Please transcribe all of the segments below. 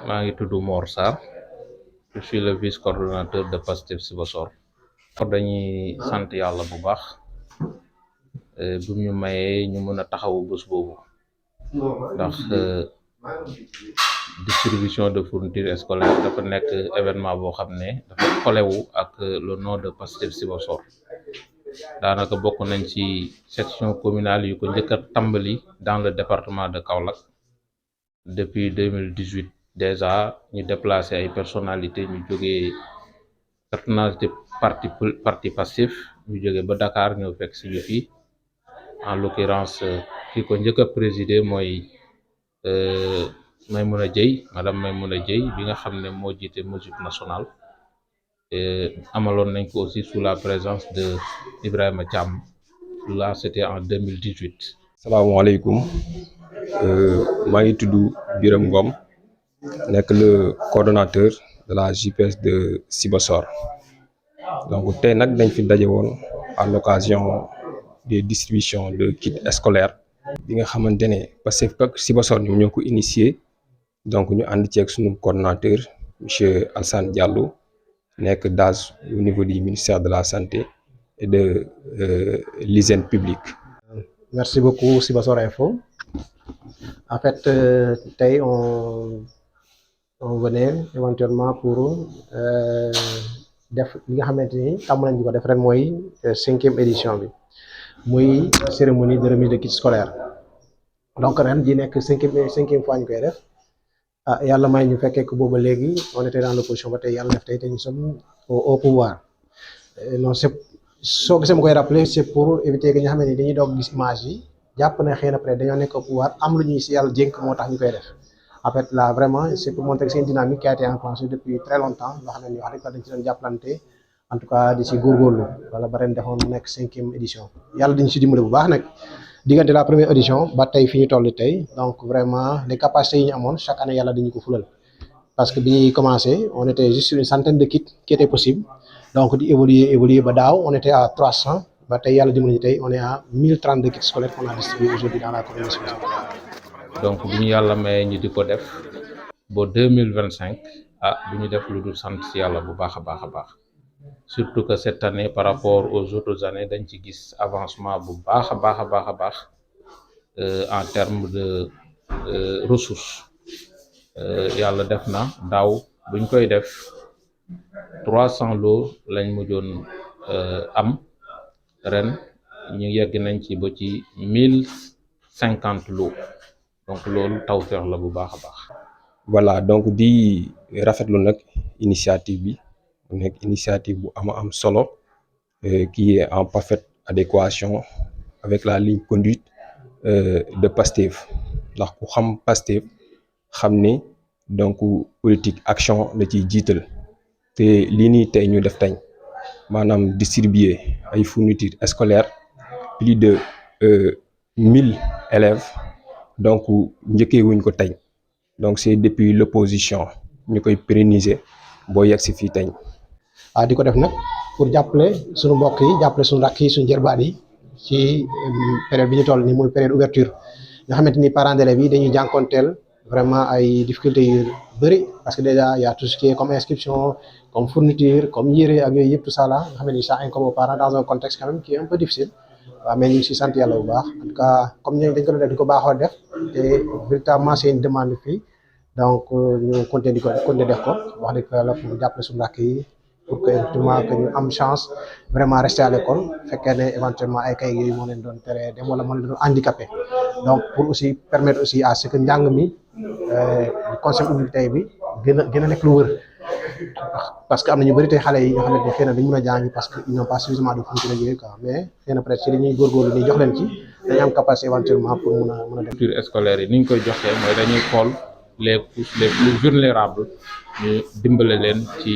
maa ngi tudd Mor Sarr je suis le vice-coordonnateur de Pastef Sibassor. dañuy sant yàlla bu baax bu ñu mayee ñu mën a taxawu bés boobu ndax distribution de fournitures scolaires dafa nekk événement boo xam ne dafa xolewu ak le nom de Pastef Sibassor. daanaka bokk nañ ci section communale yu ko njëkk a tàmbali dans le département de Kaolack depuis 2018 déjà ñu déplacé ay personnalités ñu jógee personnalité parti Pastef ñu jógee ba Dakar ñëw fekk si ñu fii en l'occurrence ki ko njëkk a présider mooy Maymouna Dieye madame Maymouna Dieye bi nga xam ne moo jiite mesure nationale amaloon nañ ko aussi sous la présence de Ibrahima Thiam. Là c'était en 2018. salaamaaleykum maa ngi tudd Birame Ngom nekk le coordonnateur de la JPS de Sibassor. Donc tey nag dañ fi daje woon à l'occasion des distributions de kits scolaires bi nga xamante ne Pastef Sibassor ñoom ñoo ko initié, donc ñu ànd ceeg suñu coordonnateur monsieur Alassane Diallo nekk DAGE au niveau du ministère de la santé et de l'hygiène publique. Merci beaucoup Sibassor Info. En fait, tey on venait éventuellement pour def li nga xamante ni tàmm nañ di ko def ren mooy 5e édition bi muy cérémonie de remise de kits scolaires. Donc ren ji nekk cinquième fois ñu koy def yàlla may ñu fekkee ko booba léegi on était dans l'opposition ba tey yàlla def tey ñu sommes au pouvoir. Non c'est soo gisee ma koy rappeler c'est pour éviter que ñi nga xamante ni dañuy doog gis image yi jàpp ne xëy na peut-être dañoo nekk au pouvoir am lu ñuy si yàlla jénk moo tax ñu koy def. En fait là vraiment c'est pour montrer que c'est une dynamique qui a été enclenchée depuis très longtemps loo xam ne ni wax dëgg dañ ci doon jàppalante en tout cas di si góorgóorlu wala ba ren defoon mu nekk 5e édition yàlla dañu si dimbali bu baax nag diggante la première édition ba tey fi ñu toll tey. Donc vraiment les capacités yi ñu amoon chaque année yàlla dañu ko fulal parce que bi ñuy commencé on était juste une centaine de kits qui étaient possibles, donc di évoluer ba daaw on était à 300 ba tey yàlla dimbali tey on est à 1032 kits scolaires qu'on a distribué aujourd'hui dans la commune de Sibassor. Donc bu ñu yàlla mayee ñu di ko def ba 2025 du ñu def lu dul sant si yàlla bu baax a baax a baax, surtout que cette année par rapport aux autres années dañ ci gis avancement bu baax a baax a baax a baax en termes de ressources. Yàlla def na daaw buñ koy def 300 lots lañ mujjoon am, ren ñu yegg nañ ci ba ci 1050 lots. Donc loolu tawfeex la bu baax a baax. Voilà, donc di rafetlu nag initiative bi mu nekk initiative bu am solo qui est en parfaite adéquation avec la ligne conduite de Pastef. Ndax ku xam Pastef xam ne donc politique action la ciy jiital te lii nii tey ñu def tey maanaam distribuer ay fournitures scolaires plus de 1000 élèves. Donc njëkkee wuñ ko tey, donc c'est depuis l'opposition ñu koy pérenniser boo yegg si fii tey. Di ko def nag pour jàppale suñu mbokk yi jàppale suñu rakk yi suñu jërbaat yi ci période bi ñu toll nii mooy période ouverture nga xamante ni parents d'élèves yi dañuy jànkonteel vraiment ay difficultés yu bëri parce que déjà y a tout ce qui est comme inscription, comme fourniture, comme yére ak yooyu yëpp tout ça là nga xam ne ça incombe aux parents dans un contexte quand même qui est un peu difficile. waaw mais ñu ngi si sant yàlla bu baax en tout cas comme dañ ko doon def di ko baaxoo def te véritablement c'est une demande fii donc ñu continuer def ko wax dëgg yàlla pour jàppale suñu rakk yi pour que effectivement que ñu am chance vraiment rester à l'école fekkee ne éventuellement ay kay yooyu moo leen doon tere dem wala moo leen doon handicapé, donc pour aussi permettre aussi à ce que njàng mi concept utilité bi gën a nekk lu wër. Parce que am na ñu bëri tey xale yi nga xamante ne xëy na dañu mën a jàngi parce que ils n'ont pas suffisamment de fournitures yooyu quoi, mais xëy na peut-être ci li ñuy góorgóorlu nii jox leen ci dañu am capacité éventuellement pour mën a def. Fournitures scolaires yi ni ñu koy joxee mooy dañuy xool les couches les plus vulnérables ñu dimbale leen ci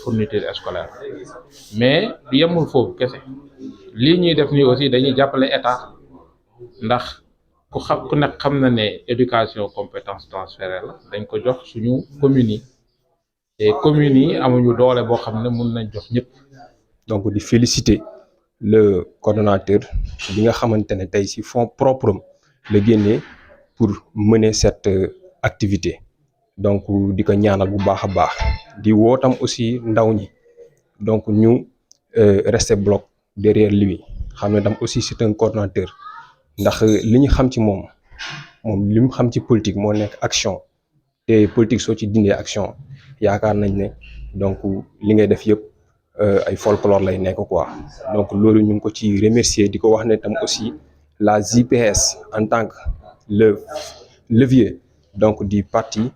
fournitures scolaires, mais yemul foofu kese lii ñuy def nii aussi dañuy jàppale état ndax ku nekk xam na ne éducation compétence transférée la dañ ko jox suñu communes yi. te communes yi amuñu doole boo xam ne mun nañ jox ñëpp. Donc di féliciter le coordonnateur bi nga xamante ne tey ci fonds propres la génnee pour mener cette activité. donc di ko ñaanal bu baax a baax di woo tam aussi ndaw ñi donc ñu rester bloc derrière lui xam ne tam aussi c'est un coordonnateur ndax li ñu xam ci moom li mu xam ci politique moo nekk action te politique soo ci dindee action yaakaar nañ ne donc li ngay def yëpp ay folklore lay nekk quoi donc loolu ñu ngi ko ci remercier di ko wax ne tam aussi la JPS en tant que le levier donc du parti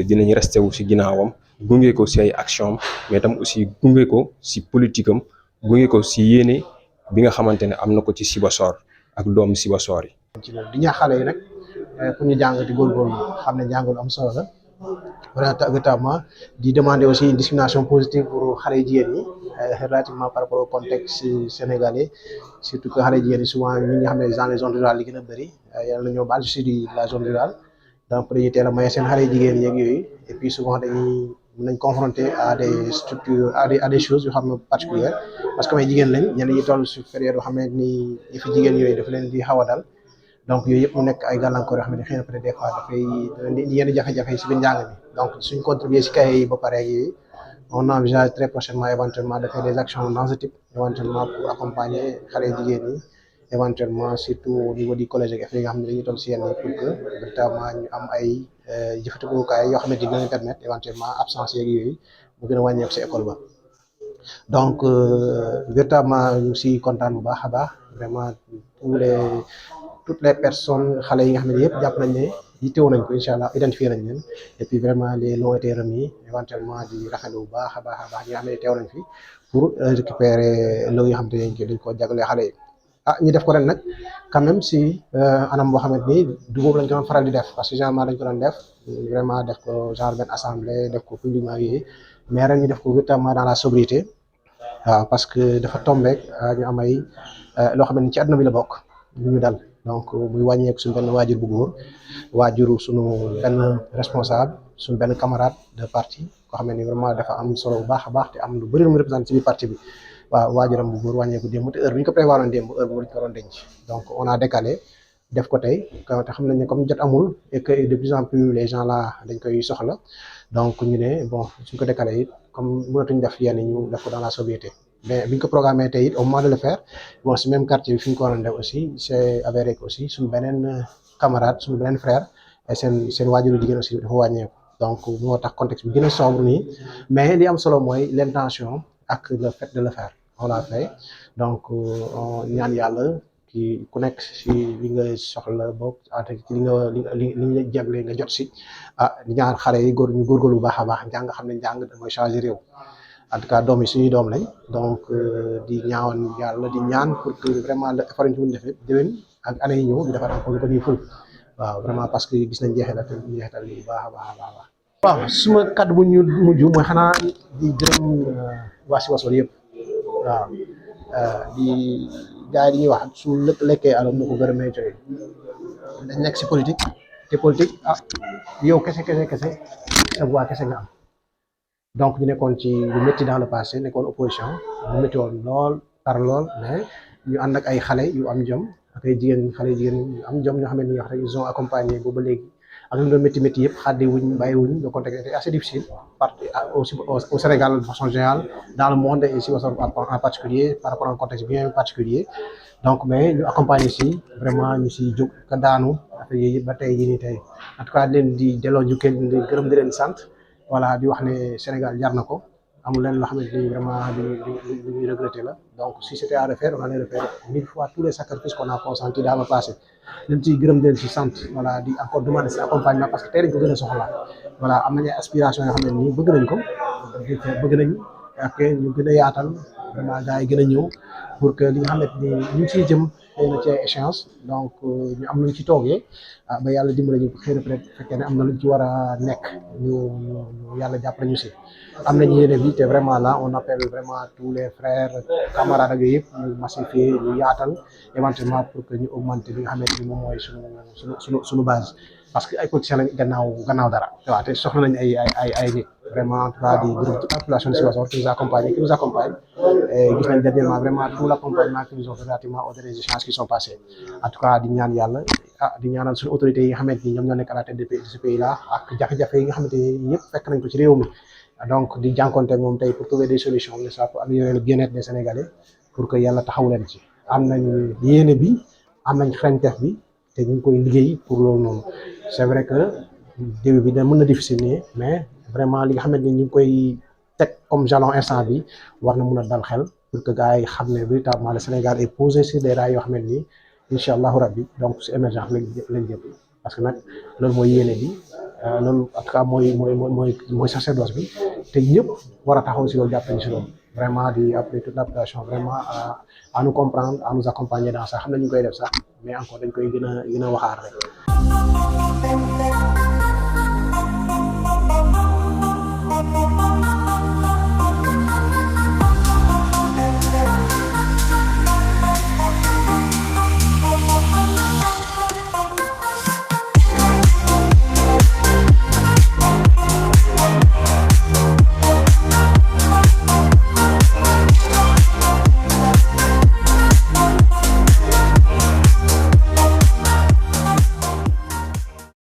dinañ resté wu ci ginnaawam gunge ko ci ay action mais tam aussi gunge ko ci politique am gunge ko ci yéene bi nga xamante ne am na ko ci Sibassor ak doomu Sibassor yi. ci loolu di ñaax xale yi nag pour ñu jàng di góorgóorlu xam ne njàng am solo la véritablement di demander aussi une discrimination positive pour xale jigéen ñi relativement par rapport au contexte sénégalais surtout que xale jigéen ñi souvent ñi nga xam ne dans les zones rurales li gën a bëri yàlla na ñoo baal je suis de la zone rurale donc dañuy teel a maye seen xale jigéen yeeg yooyu et puis souvent dañuy mën nañ confronter à des structures à des choses yoo xam ne particulières parce que may jigéen lañ ñenn ñi toll sur période yoo xam ne ni yëfi jigéen yooyu daf leen di xaw a dal donc yooyu yëpp mu nekk ay gàllankoor yoo xam ne xëy na peut-être des fois dafay yenn jafe-jafe yi si biir njàng mi donc suñ contribuer si cahier yi ba pare yi on envisage très prochainement éventuellement de faire des actions dans ce type éventuellement pour accompagner xale jigéen ñi éventuellement surtout au niveau du collège ak yi nga xam ne dañuy toll si yenn yi pour que véritablement ñu am ay jëfandikukaay yoo xam ne dinañ permettre éventuellement absence yeeg yooyu mu gën a wàññeeku si école ba donc véritablement ñu si kontaan bu baax a baax vraiment toutes les personnes xale yi nga xam ne yëpp jàpp nañ ne yittewu nañ ko incha allah identifié nañ leen et puis vraiment les noms été remis éventuellement di rafetlu bu baax a baax ñi nga xam ne teew nañ fi pour récupérer loo yoo xam ne dañ ko jaglee xale yi ñu def ko ren nag quand même si anam boo xamante ni du boobu lañ ko doon faral di def parce que généralement dañ ko doon def vraiment def ko genre benn assemblée def ko publiquement yooyu mais ren ñu def ko véritablement dans la sobriété waaw parce que dafa tombeek ñu am ay loo xam ne ci àdduna bi la bokk ñu dal donc muy wàññeeku suñu benn waajur bu góor waajuru suñu benn responsable suñu benn camarade de parti koo xam ne ni vraiment dafa am solo bu baax a baax te am lu bëri lu mu représenté ci biir parti bi waaw waajuram bu góor wàññeeku démb te heure bi ñu ko prévoir woon démb heure bu ñu ko doon denc donc on a décalé def ko tey te xam nañ ne comme jot amul et que de plus en plus les gens là dañ koy soxla donc ñu ne bon suñ ko décalé it comme mënatuñ def yenn ñu def ko dans la sobriété mais bi ñu ko programmé tey it au moment de le faire bon si même quartier bi fi ñu ko waroon def aussi c'est avéré que aussi suñu beneen camarade suñu beneen frère seen waajuru jigéen aussi dafa wàññeeku donc moo tax contexte bi gën a sombre nii mais li am solo mooy l'intention ak le fait de le faire on l'a fait donc ñaan yàlla ki ku nekk si li nga soxla boog ci li nga jagle nga jot si di ñaan xale yi ñu góorgóorlu bu baax a baax njàng xam ne njàng mooy changer réew en tout cas doom yi suñuy doom lañ donc di ñaawoon yàlla di ñaan pour que vraiment le effort ñu defee déwén ak année yi ñëw ñu defar encore ko nii ful waaw vraiment parce que gis nañ jeexital li bu baax a baax a baax waaw suma kàddu bu ñu mujj mooy xanaa di gërëm waa Sibassor yëpp waaw di gars yi di ñuy wax su lekkee alal moo ko gërëmee coy dañ nekk si politique te politique yow kese sa voix kese nga am donc ñu nekkoon ci lu métti dans le passé nekkoon opposition lu métti woon lool tar lool mais ñu ànd ak ay xale yu am jom ak ay xale jigéen yu am jom ñoo xam ne ni wax rek ils ont accompagné boobu ba léegi ak lu doon métti yëpp xaddi wuñ bàyyi wuñ le contexte était assez difficile au Sénégal de façon générale dans le monde et ici en particulier par rapport à un contexte bien particulier donc mais ñu accompagner si vraiment ñu si jóg ka daanu affaire yi ba tey jii nii tey en tout cas leen di delloo njukkeel di gërëm di leen sant voilà di wax ne Sénégal jar na ko amul leen loo xamante ni vraiment lu ñuy regretter la donc si c'était à refaire on allait refaire 1000 fois tous les sacrifices qu'on a consentis dans le passé leen ciy gërëm di leen ci sant voilà di encore demander si accompagnement parce que tey dañ ko gën a soxla voilà am nañu aspiration yoo xam ne nii bëgg nañ ko bëgg nañ ak ñu gën a yaatal vraiment gars yi gën a ñëw pour que li nga xamante ni ñu ngi ciy jëm xëy na ci ay échéance donc ñu am luñ ci toogee ba yàlla dimbale ñu xëy na peut-être fekkee ne am na luñ ci war a nekk ñu yàlla jàppale ñu si am nañu yéene bi te vraiment là on appelle vraiment tous les frères camarades ak yooyu yëpp ñu massifier ñu yaatal éventuellement pour que ñu augmenter li nga xamante ni moom mooy suñu base parce que ay politiciens lañ gannaaw dara waaw te soxla nañ ay nit vraiment en tout cas di gërëm toute la population de Sibassor qui nous accompagne et gis nañ dernièrement vraiment tout l'accompagnement qu'ils nous ont fait relativement aux derniers échanges qui sont passés en tout cas di ñaan yàlla di ñaanal suñu autorités yi nga xamante ni ñoom ñoo nekk à la tête de ce pays là ak jafe-jafe yi nga xamante ni yëpp fekk nañ ko ci réew mi donc di jànkonte moom tey pour trouver des solutions n'est-ce pas pour améliorer le bien-être des Sénégalais pour que yàlla taxaw leen ci am nañ yéene bi am nañ xarañteef bi te ñu ngi koy liggéey pour loolu noonu c'est vrai que début bi da mën na difficile nii mais vraiment li nga xamante ni ñu ngi koy teg comme jalon instant bi war na mun a dal xel pour que gars yi xam ne véritablement le Sénégal est posé sur des rails yoo xamante ni incha allahu rabbi donc si émergence lañ jëm parce que nag loolu mooy yéene bi loolu en tout cas mooy sacerdoce bi te ñëpp war a taxaw si loolu jàppale si loolu vraiment di appeler toute la population vraiment à nous comprendre à nous accompagner dans ça xam na ñu koy def sax mais encore dañ koy gën a waxaat rek